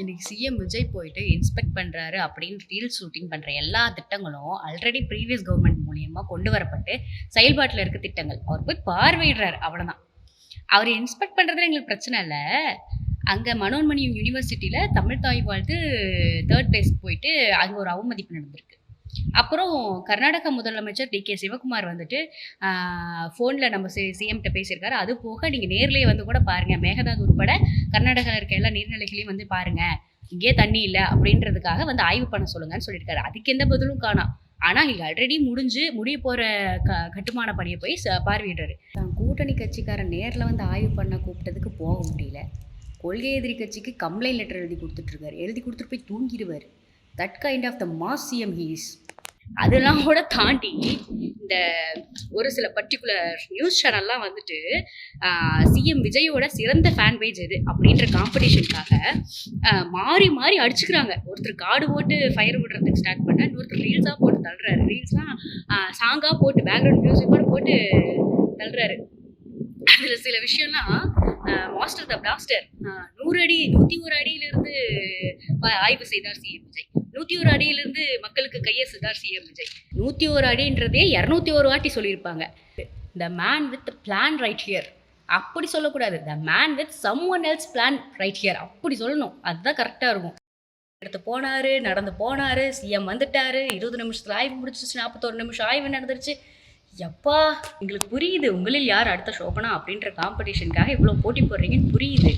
இன்னைக்கு சிஎம் விஜய் போயிட்டு இன்ஸ்பெக்ட் பண்றாரு அப்படின்னு ரீல்ஸ் ஷூட்டிங் பண்ற எல்லா திட்டங்களும் ஆல்ரெடி ப்ரீவியஸ் கவர்மெண்ட் மூலியமா கொண்டு வரப்பட்டு செயல்பாட்டில் இருக்க திட்டங்கள். அவர் போய் பார்வையிடுறாரு, அவ்வளவுதான். அவர் இன்ஸ்பெக்ட் பண்றதுல எங்களுக்கு பிரச்சனை இல்லை. அங்க மனோன்மணியம் யூனிவர்சிட்டியில தமிழ் தாய் வாழ்த்து 3rd பிளேஸ் போயிட்டு அங்க ஒரு அவமதிப்பு நடந்திருக்கு. அப்புறம் கர்நாடக முதலமைச்சர் டி கே சிவகுமார் வந்துட்டு ஃபோனில் நம்ம சிஎம்கிட்ட பேசியிருக்காரு. அது போக நீங்கள் நேர்லேயே வந்து கூட பாருங்கள், மேகதாது உட்பட கர்நாடகாவில் இருக்க எல்லா நீர்நிலைகளையும் வந்து பாருங்கள், இங்கே தண்ணி இல்லை அப்படின்றதுக்காக வந்து ஆய்வு பண்ண சொல்லுங்கன்னு சொல்லியிருக்காரு. அதுக்கு எந்த பதிலும் காணோம். ஆனால் இங்கே ஆல்ரெடி முடிய போகிற கட்டுமான பணியை போய் பார்வையிடுறாரு. தான் கூட்டணி கட்சிக்காரன் நேரில் வந்து ஆய்வு பண்ண கூப்பிட்டதுக்கு போக முடியல. கொள்கை எதிரி கட்சிக்கு கம்ப்ளைண்ட் லெட்டர் எழுதி கொடுத்துட்ருக்காரு. எழுதி கொடுத்துட்டு போய் தூங்கிடுவார். That kind of the mass CM he's. அதெல்லாம் கூட தாண்டி இந்த ஒரு சில பர்டிகுலர் நியூஸ் சேனல்லாம் வந்துட்டு சிஎம் விஜயோட சிறந்த ஃபேன் பேஜ் எது அப்படின்ற காம்படிஷனுக்காக மாறி மாறி அடிச்சுக்கிறாங்க. ஒருத்தர் கார்டு போட்டு ஃபயர் விடுறதுக்கு ஸ்டார்ட் பண்ண, இன்னொருத்தர் ரீல்ஸாக போட்டு தள்ளுறாரு. ரீல்ஸ்லாம் சாங்காக போட்டு பேக்ரவுண்ட் மியூசிக்கோட போட்டு தள்ளுறாரு. அதில் சில விஷயம்லாம் மாஸ்டர் த பிளாஸ்டர் 100 அடி 101 அடியிலிருந்து ஆய்வு செய்தார் சிஎம் விஜய். 101 அடியிலிருந்து மக்களுக்கு கையெழுத்தார் சிஎம் விஜய். 101 அடின்றதே 201 வாட்டி சொல்லியிருப்பாங்க. The man with plan right here அப்படி சொல்லக்கூடாது. The man with someone else plan right here அப்படி சொல்லணும். அதுதான் கரெக்டாக இருக்கும். எடுத்து போனாரு, நடந்து போனாரு, சிஎம் வந்துட்டாரு, 20 நிமிஷத்துல ஆய்வு முடிச்சிச்சு, 41 நிமிஷம் ஆய்வு நடந்துருச்சு. எப்பா, எங்களுக்கு புரியுது உங்களில் யார் அடுத்த ஷோபனா அப்படின்ற காம்படிஷனுக்காக இவ்வளோ போட்டி போடுறீங்கன்னு புரியுது.